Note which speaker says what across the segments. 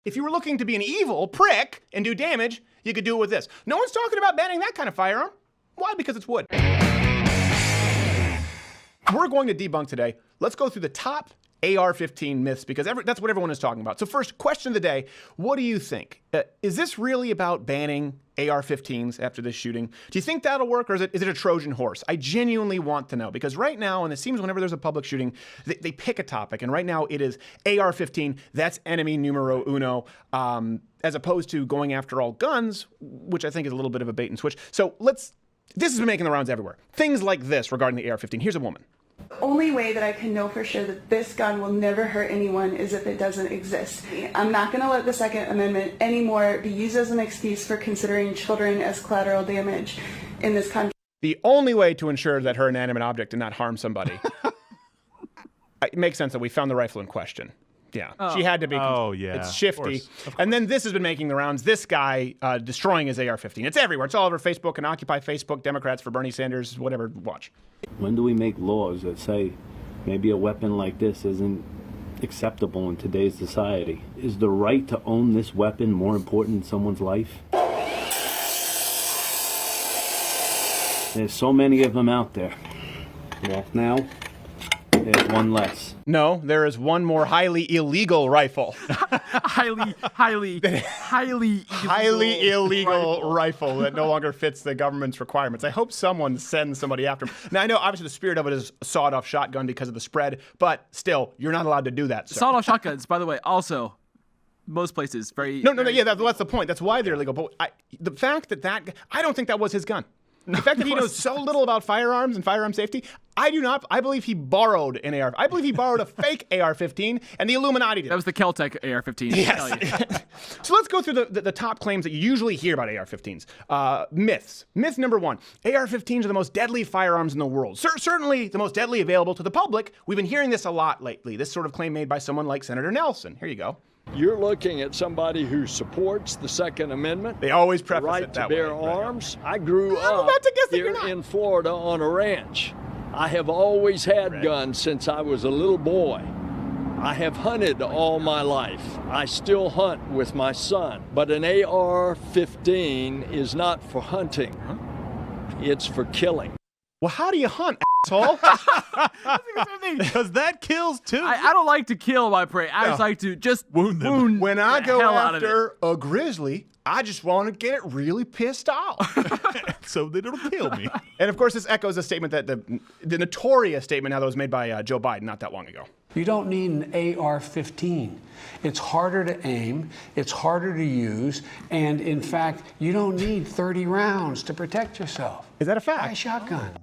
Speaker 1: if you were looking to be an evil prick and do damage, you could do it with this. No one's talking about banning that kind of firearm. Why? Because it's wood. We're going to debunk today. Let's go through the top AR-15 myths because that's what everyone is talking about. So first, question of the day, what do you think? Is this really about banning AR-15s after this shooting? Do you think that'll work, or is it a Trojan horse? I genuinely want to know, because right now, and it seems whenever there's a public shooting, they pick a topic, and right now it is AR-15, that's enemy numero uno, as opposed to going after all guns, which I think is a little bit of a bait and switch. So this has been making the rounds everywhere. Things like this regarding the AR-15. Here's a woman.
Speaker 2: The only way that I can know for sure that this gun will never hurt anyone is if it doesn't exist. I'm not going to let the Second Amendment anymore be used as an excuse for considering children as collateral damage in this country.
Speaker 1: The only way to ensure that her inanimate object did not harm somebody. It makes sense that we found the rifle in question. Yeah, she had to be.
Speaker 3: Oh, yeah.
Speaker 1: It's shifty.
Speaker 3: Of course.
Speaker 1: And then this has been making the rounds. This guy destroying his AR-15. It's everywhere. It's all over Facebook and Occupy Facebook, Democrats for Bernie Sanders, whatever. Watch.
Speaker 4: When do we make laws that say maybe a weapon like this isn't acceptable in today's society? Is the right to own this weapon more important than someone's life? There's so many of them out there. Well, now there's one less.
Speaker 1: No, there is one more highly illegal rifle.
Speaker 5: highly
Speaker 1: illegal rifle that no longer fits the government's requirements. I hope someone sends somebody after him. Now, I know obviously the spirit of it is a sawed-off shotgun because of the spread, but still, you're not allowed to do that.
Speaker 5: Sawed-off shotguns, by the way, also most places very.
Speaker 1: No, yeah, that's the point. That's why they're illegal. But the fact that I don't think that was his gun. The fact that he knows so little about firearms and firearm safety, I do not. I believe he borrowed an AR. I believe he borrowed a fake AR-15, and the Illuminati did.
Speaker 5: That was the Keltec AR-15.
Speaker 1: Yes. So let's go through the top claims that you usually hear about AR-15s. Myths. Myth number one: AR-15s are the most deadly firearms in the world. Certainly the most deadly available to the public. We've been hearing this a lot lately. This sort of claim made by someone like Senator Nelson. Here you go.
Speaker 6: You're looking at somebody who supports the Second Amendment.
Speaker 1: They always preface
Speaker 6: right
Speaker 1: it that
Speaker 6: to bear
Speaker 1: way.
Speaker 6: arms. I grew up here
Speaker 1: in
Speaker 6: in Florida on a ranch. I have always had guns since I was a little boy. I have hunted all my life. I still hunt with my son. But an AR-15 is not for hunting. It's for killing.
Speaker 1: Well, how do you hunt, asshole?
Speaker 3: Because that kills too.
Speaker 5: I don't like to kill my prey. I just like to just wound them.
Speaker 1: When I go after a grizzly, I just want to get it really pissed off.
Speaker 3: So that it'll kill me.
Speaker 1: And of course, this echoes a statement that the notorious statement now that was made by Joe Biden not that long ago.
Speaker 7: You don't need an AR-15. It's harder to aim, it's harder to use, and in fact, you don't need 30 rounds to protect yourself.
Speaker 1: Is that a fact?
Speaker 7: Buy a shotgun.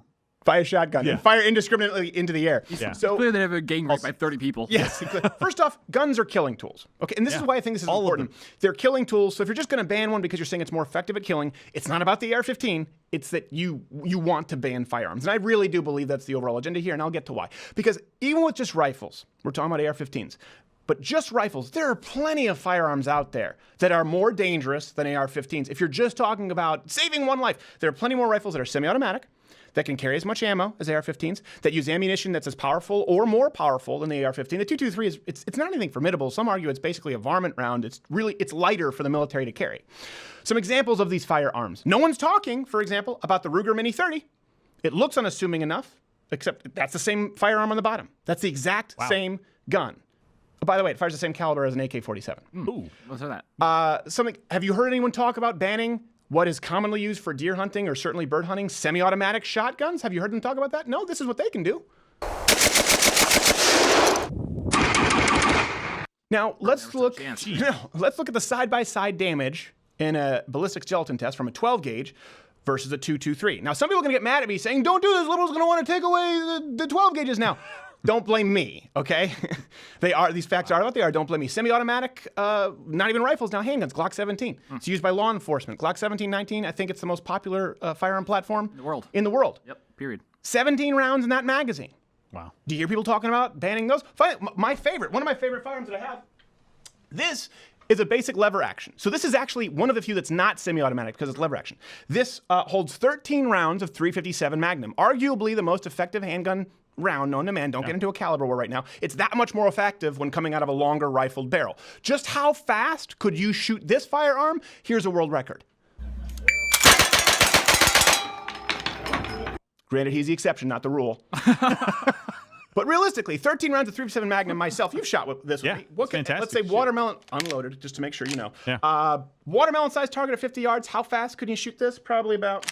Speaker 1: Buy a shotgun and fire indiscriminately into the air.
Speaker 5: Yeah. So clearly they have a gang rape by 30 people.
Speaker 1: Yes. First off, guns are killing tools. Okay, and this is why I think this is important. They're killing tools. So if you're just going to ban one because you're saying it's more effective at killing, it's not about the AR-15. It's that you want to ban firearms. And I really do believe that's the overall agenda here, and I'll get to why. Because even with just rifles, we're talking about AR-15s, but just rifles, there are plenty of firearms out there that are more dangerous than AR-15s. If you're just talking about saving one life, there are plenty more rifles that are semi-automatic, that can carry as much ammo as AR-15s, that use ammunition that's as powerful or more powerful than the AR-15. The 223 is it's not anything formidable. Some argue it's basically a varmint round. It's lighter for the military to carry. Some examples of these firearms. No one's talking, for example, about the Ruger Mini 30. It looks unassuming enough, except that's the same firearm on the bottom. That's the exact same gun. Oh, by the way, it fires the same caliber as an AK-47.
Speaker 5: Ooh, what's that?
Speaker 1: Have you heard anyone talk about banning what is commonly used for deer hunting or certainly bird hunting, semi-automatic shotguns? Have you heard them talk about that? No, this is what they can do. Now, let's look at the side-by-side damage in a ballistic gelatin test from a 12 gauge versus a 223. Now, some people are going to get mad at me saying, don't do this, liberals are going to want to take away the 12 gauges now. Don't blame me, okay? These facts are what they are. Don't blame me. Semi-automatic, not even rifles now, handguns, Glock 17. It's used by law enforcement. Glock 17-19, I think it's the most popular firearm platform in the world.
Speaker 5: Yep, period.
Speaker 1: 17 rounds in that magazine.
Speaker 3: Wow.
Speaker 1: Do you hear people talking about banning those? One of my favorite firearms that I have, this is a basic lever action. So this is actually one of the few that's not semi-automatic because it's lever action. This holds 13 rounds of .357 Magnum, arguably the most effective handgun round known to man. Don't get into a caliber war right now. It's that much more effective when coming out of a longer rifled barrel. Just how fast could you shoot this firearm? Here's a world record. Granted, he's the exception, not the rule. But realistically, 13 rounds of 357 Magnum myself, you've shot with this with me.
Speaker 3: Fantastic.
Speaker 1: Let's say watermelon, unloaded, just to make sure you know.
Speaker 3: Yeah.
Speaker 1: Watermelon-sized target at 50 yards, how fast could you shoot this? Probably about...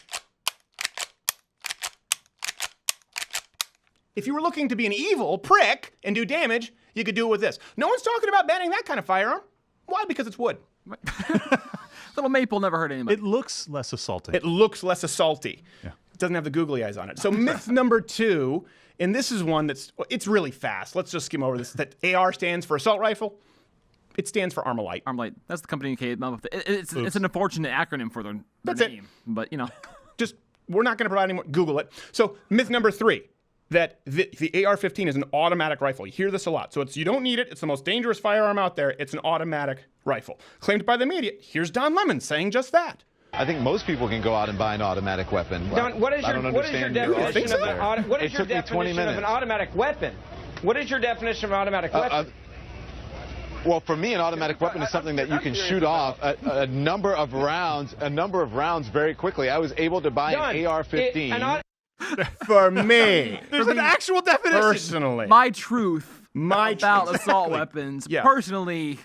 Speaker 1: If you were looking to be an evil prick and do damage, you could do it with this. No one's talking about banning that kind of firearm. Why? Because it's wood.
Speaker 5: Little maple never hurt anybody.
Speaker 3: It looks less assaulting.
Speaker 1: It looks less assaulty.
Speaker 3: Yeah.
Speaker 1: It doesn't have the googly eyes on it. So myth number 2, and this is one it's really fast. Let's just skim over this. That AR stands for assault rifle. It stands for Armalite.
Speaker 5: Armalite. That's the company who came up with it. It's an unfortunate acronym for their
Speaker 1: That's
Speaker 5: name.
Speaker 1: it.
Speaker 5: But, you know.
Speaker 1: Just, we're not going to provide any more. Google it. So myth number 3, that the AR-15 is an automatic rifle. You hear this a lot. So you don't need it. It's the most dangerous firearm out there. It's an automatic rifle. Claimed by the media. Here's Don Lemon saying just that.
Speaker 8: I think most people can go out and buy an automatic weapon.
Speaker 9: Don, what is your definition of an automatic weapon? What is your definition of an automatic weapon?
Speaker 8: Well, for me, an automatic weapon is something that you can shoot off a number of rounds very quickly. I was able to buy an AR-15.
Speaker 1: For me.
Speaker 3: There's an actual definition.
Speaker 1: Personally.
Speaker 5: My truth about assault weapons.
Speaker 1: Yeah.
Speaker 5: Personally,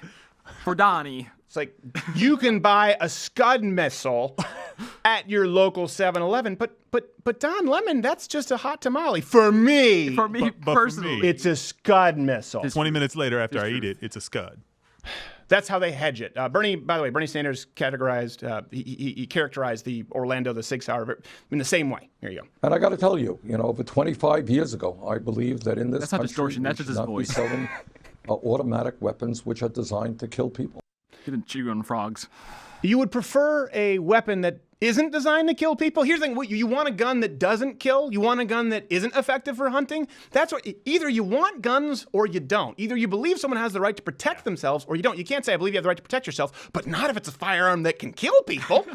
Speaker 5: for Donnie.
Speaker 1: It's like, you can buy a Scud missile at your local 7-Eleven, but Don Lemon, that's just a hot tamale. For me.
Speaker 5: For me,
Speaker 3: but
Speaker 5: personally.
Speaker 3: for me,
Speaker 1: It's a Scud missile.
Speaker 3: 20 minutes later after I eat it, it's a Scud.
Speaker 1: That's how they hedge it. By the way, Bernie Sanders categorized, he characterized the Orlando, the Sig Sauer, in the same way. Here you go.
Speaker 10: And I got to tell you, over 25 years ago, I believe that in this
Speaker 5: That's not
Speaker 10: country,
Speaker 5: distortion, that's
Speaker 10: we
Speaker 5: just
Speaker 10: should
Speaker 5: his
Speaker 10: not
Speaker 5: voice.
Speaker 10: be selling automatic weapons which are designed to kill people.
Speaker 5: He didn't chew on frogs.
Speaker 1: You would prefer a weapon that isn't designed to kill people? Here's the thing, you want a gun that doesn't kill? You want a gun that isn't effective for hunting? That's what, either you want guns or you don't. Either you believe someone has the right to protect themselves or you don't. You can't say, I believe you have the right to protect yourself, but not if it's a firearm that can kill people.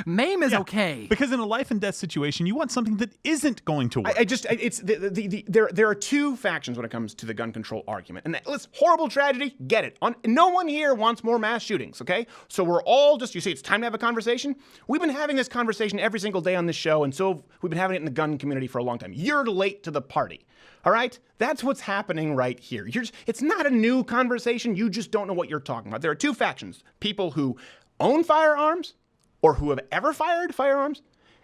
Speaker 5: Maim is okay.
Speaker 3: Because in a life and death situation, you want something that isn't going to work.
Speaker 1: There are two factions when it comes to the gun control argument. And listen, horrible tragedy, get it. No one here wants more mass shootings, okay? So we're all you say it's time to have a conversation? We've been having this conversation every single day on this show, and so we've been having it in the gun community for a long time. You're late to the party. All right? That's what's happening right here. It's not a new conversation. You just don't know what you're talking about. There are two factions. People who own firearms or who have ever fired firearms,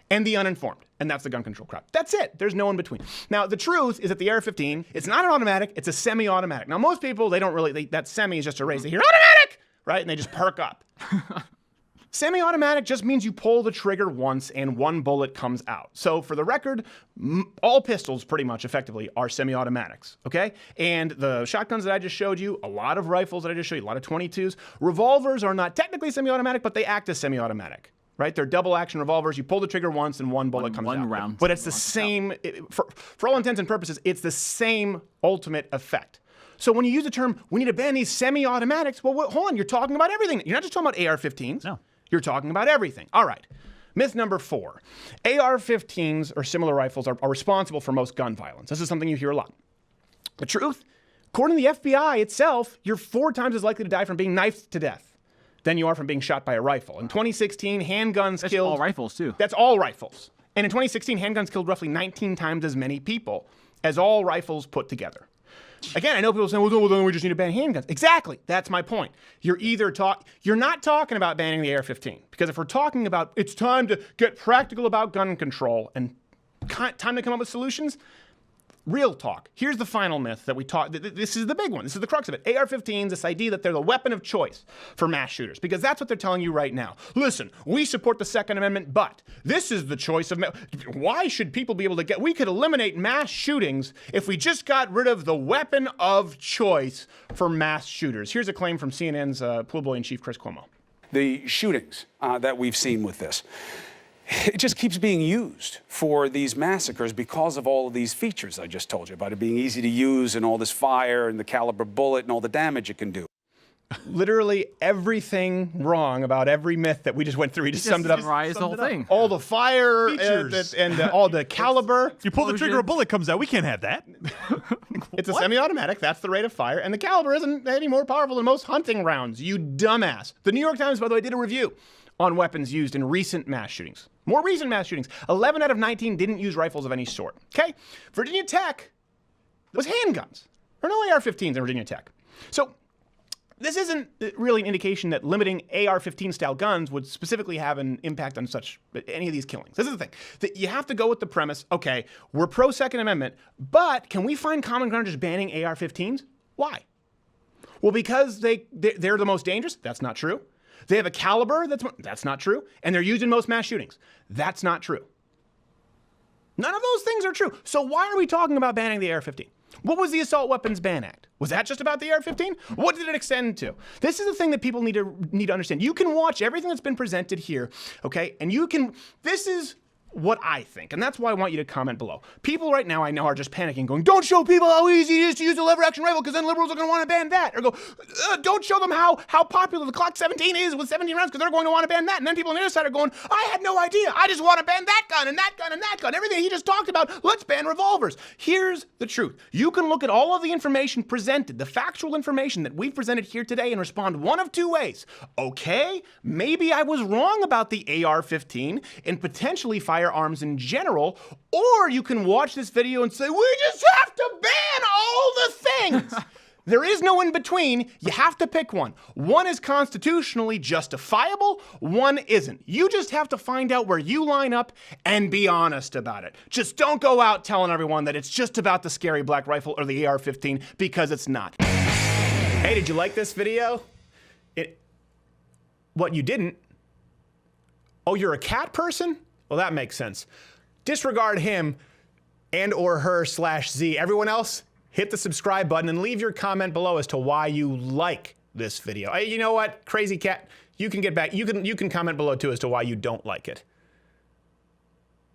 Speaker 1: and the uninformed. And that's the gun control crowd. That's it. There's no in between. Now, the truth is that the AR-15, it's not an automatic, it's a semi-automatic. Now, most people, that semi is just a raise. They hear automatic, right? And they just perk up. Semi-automatic just means you pull the trigger once and one bullet comes out. So for the record, all pistols pretty much effectively are semi-automatics, okay? And the shotguns that I just showed you, a lot of rifles that I just showed you, a lot of 22s, revolvers are not technically semi-automatic, but they act as semi-automatic, right? They're double action revolvers. You pull the trigger once and one bullet comes out.
Speaker 5: One round.
Speaker 1: But it's the same, for all intents and purposes, it's the same ultimate effect. So when you use the term, we need to ban these semi-automatics, well, hold on, you're talking about everything. You're not just talking about AR-15s.
Speaker 3: No.
Speaker 1: You're talking about everything. All right. Myth number 4. AR-15s or similar rifles are responsible for most gun violence. This is something you hear a lot. The truth, according to the FBI itself, you're 4 times as likely to die from being knifed to death than you are from being shot by a rifle. In 2016, handguns killed...
Speaker 5: That's all rifles, too.
Speaker 1: That's all rifles. And in 2016, handguns killed roughly 19 times as many people as all rifles put together. Again, I know people saying, well, then we just need to ban handguns. Exactly. That's my point. You're not talking about banning the AR-15. Because if we're talking about it's time to get practical about gun control and time to come up with solutions, real talk. Here's the final myth that we talk. This is the big one. This is the crux of it. AR-15s, this idea that they're the weapon of choice for mass shooters, because that's what they're telling you right now. Listen, we support the Second Amendment, but this is the choice of. Why should people be able to get? We could eliminate mass shootings if we just got rid of the weapon of choice for mass shooters. Here's a claim from CNN's pool boy in chief, Chris Cuomo.
Speaker 11: The shootings that we've seen with this. It just keeps being used for these massacres because of all of these features I just told you about, it being easy to use and all this fire and the caliber bullet and all the damage it can do.
Speaker 1: literally everything wrong about every myth that we just went through. He just summed it up.
Speaker 5: Summarized the whole thing.
Speaker 1: All the fire and all the caliber.
Speaker 3: You pull the trigger, a bullet comes out. We can't have that.
Speaker 1: It's a semi-automatic. That's the rate of fire. And the caliber isn't any more powerful than most hunting rounds, you dumbass. The New York Times, by the way, did a review on weapons used in recent mass shootings. More recent mass shootings. 11 out of 19 didn't use rifles of any sort. Okay? Virginia Tech was handguns. There are no AR-15s in Virginia Tech. So this isn't really an indication that limiting AR-15 style guns would specifically have an impact on any of these killings. This is the thing. That you have to go with the premise, okay, we're pro Second Amendment, but can we find common ground just banning AR-15s? Why? Well, because they're the most dangerous? That's not true. They have a caliber? That's not true. And they're used in most mass shootings? That's not true. None of those things are true. So why are we talking about banning the AR-15? What was the Assault Weapons Ban Act? Was that just about the AR-15? What did it extend to? This is the thing that people need to understand. You can watch everything that's been presented here, okay? And this is what I think, and that's why I want you to comment below. People right now I know are just panicking, going, don't show people how easy it is to use a lever-action rifle, because then liberals are going to want to ban that. Or go, don't show them how popular the Glock 17 is with 17 rounds, because they're going to want to ban that. And then people on the other side are going, I had no idea. I just want to ban that gun and that gun and that gun. Everything he just talked about, let's ban revolvers. Here's the truth. You can look at all of the information presented, the factual information that we've presented here today, and respond one of two ways. Okay, maybe I was wrong about the AR-15 and potentially firearms in general, or you can watch this video and say, we just have to ban all the things. There is no in between. You have to pick one. One is constitutionally justifiable, one isn't. You just have to find out where you line up and be honest about it. Just don't go out telling everyone that it's just about the scary black rifle or the AR-15, because it's not. Hey, did you like this video? What, you didn't? Oh, you're a cat person? Well, that makes sense. Disregard him and or her/Z. Everyone else, hit the subscribe button and leave your comment below as to why you like this video. You know what, crazy cat, you can get back. You can comment below too as to why you don't like it.